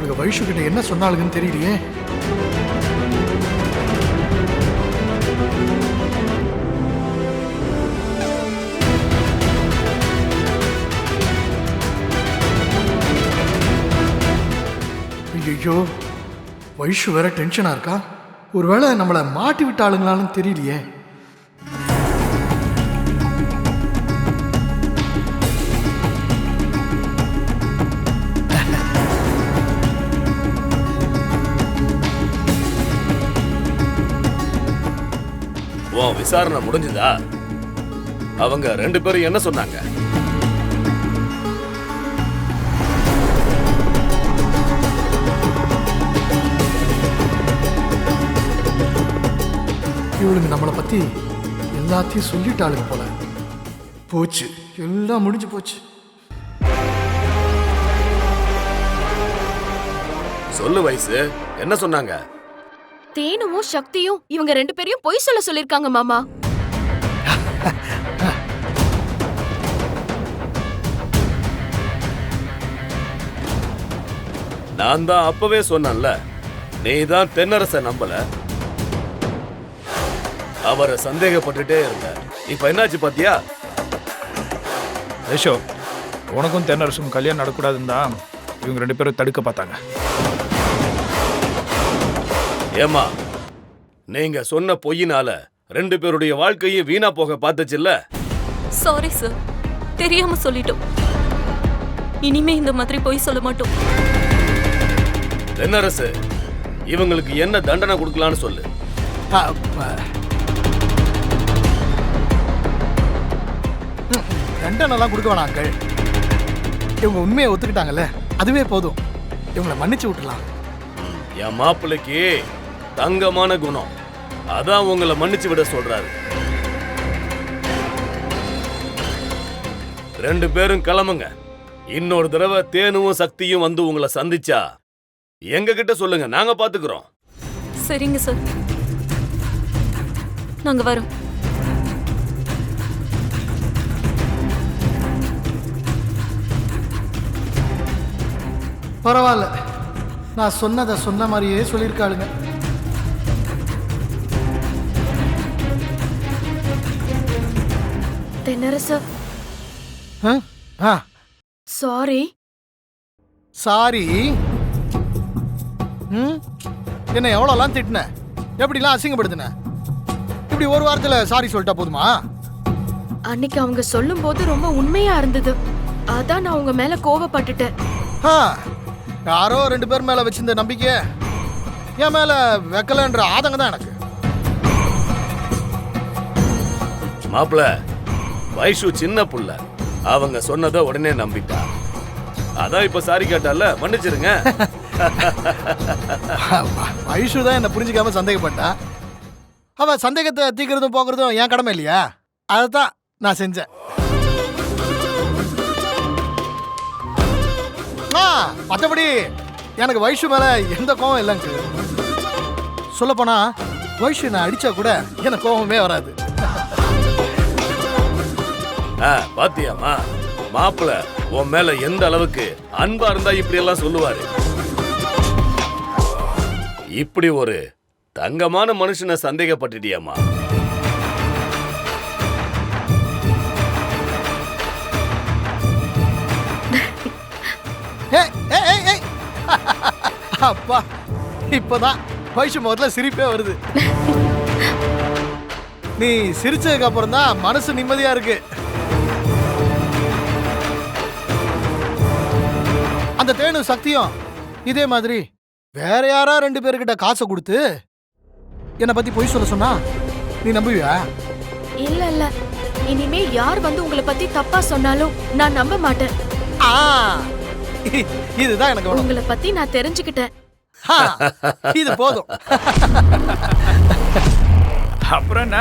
இவளுக்கு வைஷு கிட்ட என்ன சொன்னாளுங்கன்னு தெரியலையே. ஐயோ, வைஷு வேற டென்ஷனா இருக்கா. ஒருவேளை நம்மளை மாட்டி விட்டாளுங்களான்னு தெரியலையே. விசாரணை முடிஞ்சுதா? அவங்க 2 பேரும் என்ன சொன்னாங்க? இவளுங்க நம்மளை பத்தி எல்லாத்தையும் சொல்லிட்டாளுங்க போல. போச்சு, எல்லாம் முடிஞ்சு போச்சு. சொல்லு வயசு, என்ன சொன்னாங்க? தேனுவும் சக்தியும் இவங்க 2 பேரையும் பொய் சொல்ல சொல்லிருக்காங்க மாமா. நான் தான் அப்பவே சொன்னேன்ல, நீ தான் தென்னரச நம்பல, அவரை சந்தேகப்பட்டுட்டே இருந்த. இப்ப என்னாச்சு பாத்தியா? ரேஷோ, உனக்கும் தென்னரசும் கல்யாணம் நடக்கூடாதுன்னு தான் இவங்க 2 பேரும் தடுக்க பார்த்தாங்க. ஏமா, நீங்க சொன்ன பொய்யினால 2 பேருடைய வாழ்க்கையும் வீணா போக பார்த்துச்சுல்ல. சாரி சார், தெரியாம சொல்லிட்டோம். இனிமே இந்த மாதிரி பொய் சொல்ல மாட்டோம். தென்னரசு, இவங்களுக்கு என்ன தண்டனை கொடுக்கலான்னு சொல்லு. தண்டனைலாம் கொடுக்க வேணாம் அங்கிள். இவங்க உண்மையை ஒத்துக்கிட்டாங்கல்ல, அதுவே போதும். இவங்களை மன்னிச்சு விட்டுலாம். என் மாப்பிள்ளைக்கு தங்கமான குணம், அதான் உங்களை மன்னிச்சு விட சொல்றாரு. 2 பேரும் கிளம்புங்க. இன்னொரு தடவை தேனுவும் சக்தியும் வந்து உங்களை சந்திச்சா எங்க கிட்ட சொல்லுங்க, நாங்க பாத்துக்கிறோம். சரிங்க சார், நாங்க வரோம். பரவாயில்ல, நான் சொன்னதை சொன்ன மாதிரியே சொல்லியிருக்காளுங்க. தென்னரசு, சாரி. சாரி? என்ன எவ்வளோலாம் திட்டின, எப்படிலாம் அசிங்கப்படுத்தின? இப்படி ஒரு வாரத்தில் சாரி சொல்லிட்டா போதுமா? அன்னைக்கு அவங்க சொல்லும் போது ரொம்ப உண்மையா இருந்தது, அதான் நான் உங்க மேல கோவப்பட்டுட்டேன். யாரோ 2 பேர் மேல வச்சிருந்த நம்பிக்கை என் மேல வைக்கலன்ற ஆதங்கம் தான் எனக்கு. மாப்பிள்ள, வைஷு சின்ன புள்ள, அவங்க சொன்னதை உடனே நம்பிட்டா. அதான் இப்ப சாரி கேட்டால, மன்னிச்சிருங்க. வைஷு தான் என்ன புரிஞ்சுக்காம சந்தேகப்பட்டா. அவ சந்தேகத்தை தீக்கிறதும் போக்குறதும் என் கடமை இல்லையா? அதைத்தான் நான் செஞ்சேன். மற்றபடி எனக்கு வைஷு மேல எந்த கோவம் இல்லைங்க. சொல்ல போனா வைஷு நான் அடிச்சா கூட எனக்கு கோவமே வராது. பாத்தியாமா, மாப்பிள்ள உன் மேல எந்த அளவுக்கு அன்பா இருந்தா இப்படி எல்லாம் சொல்லுவாரு. இப்படி ஒரு தங்கமான மனுஷனை சந்தேகப்பட்டுட்டியாமா? அப்பா, இப்பதான் வைஷு முகத்துல சிரிப்பே வருது. நீ சிரிச்சதுக்கு அப்புறம் தான் மனசு நிம்மதியா இருக்கு. அந்த தேனு சக்தியும் இதே மாதிரி வேற யாரா 2 பேர்கிட்ட காசை கொடுத்து என்னை பத்தி பொய் சொல்ல சொன்னா நீ நம்புவியா? இல்ல இல்ல, இனிமே யார் வந்து உங்களை பத்தி தப்பா சொன்னாலும் நான் நம்ப மாட்டேன். இதுதான் எனக்கு வேணும். உங்களை பத்தி நான் தெரிஞ்சுக்கிட்டேன். இது போதும். அப்புறம் என்ன,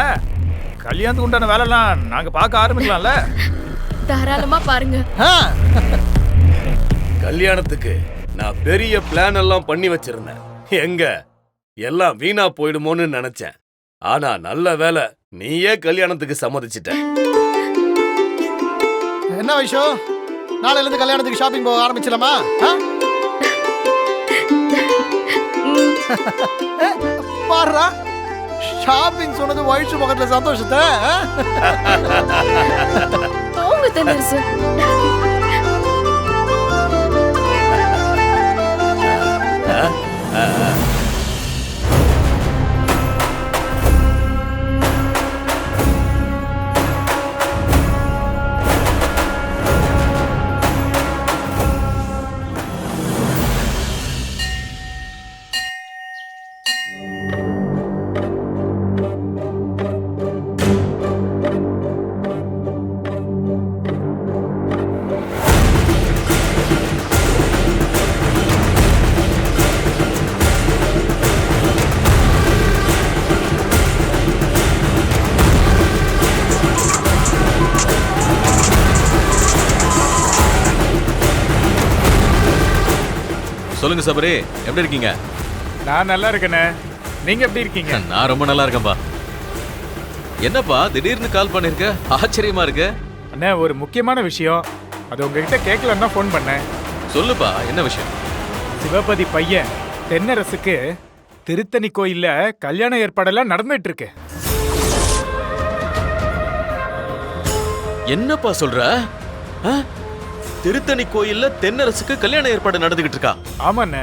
கல்யாணத்துக்கு உண்டான வேலைலாம் நாங்க பார்க்க ஆரம்பிக்கலாம்ல? தாராளமா பாருங்க. கல்யாணத்துக்கு நான் பெரிய பிளான் எல்லாம் பண்ணி வச்சிருந்தேன். எங்க எல்லாம் வீணா போயிடுமோன்னு நினைச்சேன். ஆனா நல்ல வேலை, நீயே கல்யாணத்துக்கு சம்மதிச்சிட்ட. என்ன விஷயம், நாளையில இருந்து கல்யாணத்துக்கு ஷாப்பிங் போக ஆரம்பிச்சலாமா? பாடுறா, ஷாப்பிங் சொன்னது வயிற்று பக்கத்துல சந்தோஷத்தை. போங்க தென்னரசு. சொல்லுங்க சபரி, எப்படி இருக்கீங்க? நான் நல்லா இருக்கேனே, நீங்க எப்படி இருக்கீங்க? நான் ரொம்ப நல்லா இருக்கேன்பா. என்னப்பா திடீர்னு கால் பண்ணிருக்க? ஆச்சரியமா இருக்கு. அண்ணே, ஒரு முக்கியமான விஷயம், அது உங்ககிட்ட கேட்கலாம் தான் ஃபோன் பண்ணேன். சொல்லுப்பா, என்ன விஷயம்? சிவபதி பையன் தென்னரசுக்கு திருத்தணி கோயில்ல கல்யாண ஏற்பாடெல்லாம் நடந்துட்டு இருக்கு. என்னப்பா சொல்ற? ஆ? திருத்தணி கோயில்ல தென்னரசுக்கு கல்யாண ஏற்பாடு நடந்துகிட்டு இருக்கா? ஆமாண்ணே.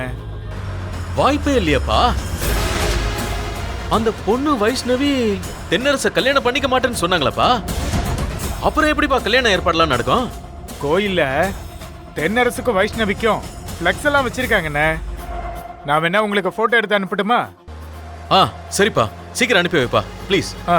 வாய்ப்பே இல்லையாப்பா. அந்த பொண்ணு வைஷ்ணவி தென்னரச கல்யாணம் பண்ணிக்க மாட்டேன்னு சொன்னாங்களப்பா. அப்புறம் எப்படிப்பா கல்யாண ஏற்பாடுலாம் நடக்கும்? கோயில்ல தென்னரசுக்கும் வைஷ்ணவிக்கும் ஃப்ளெக்ஸ் எல்லாம் வச்சிருக்காங்கண்ணே. நான் வேணா உங்களுக்கு போட்டோ எடுத்து அனுப்பட்டுமா? ஆ சரிப்பா, சீக்கிரம் அனுப்பி வைப்பா ப்ளீஸ். ஆ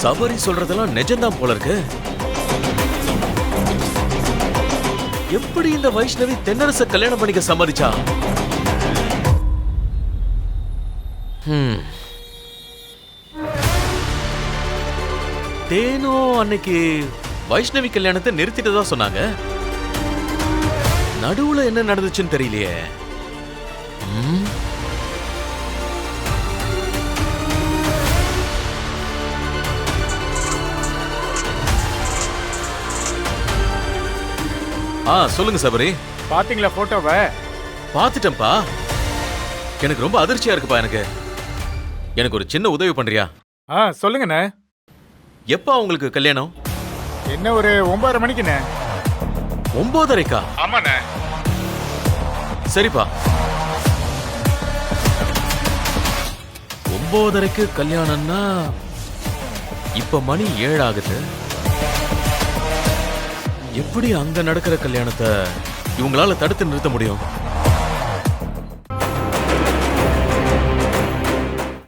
சபரி சொல்றதெல்லாம் நிஜம்தான் போல இருக்கு. எப்படி இந்த வைஷ்ணவி தென்னரச கல்யாணம் பண்ணிக்க சம்மதிச்சா? தேனோ அன்னைக்கு வைஷ்ணவி கல்யாணத்தை நிறுத்திட்டதா சொன்னாங்க. நடுவுல என்ன நடந்துச்சுன்னு தெரியலையே. சொல்லுங்க சபரி. பாத்தீங்களா போட்டோவை? பாத்துட்டேன்பா. எனக்கு ரொம்ப அதிர்ச்சியா இருக்குப்பா. எனக்கு ஒரு சின்ன உதவி பண்றியா? சொல்லுங்கண்ணே. எப்பா உங்களுக்கு கல்யாணம்? என்ன ஒரு 9:30 மணிக்குண்ணே. 9:30? ஆமாண்ணே. சரிப்பா, 9:30 கல்யாணம்னா இப்ப மணி 7 ஆகுது. எப்படி அங்க நடக்கிற கல்யாணத்தை இவங்களால தடுத்து நிறுத்த முடியும்?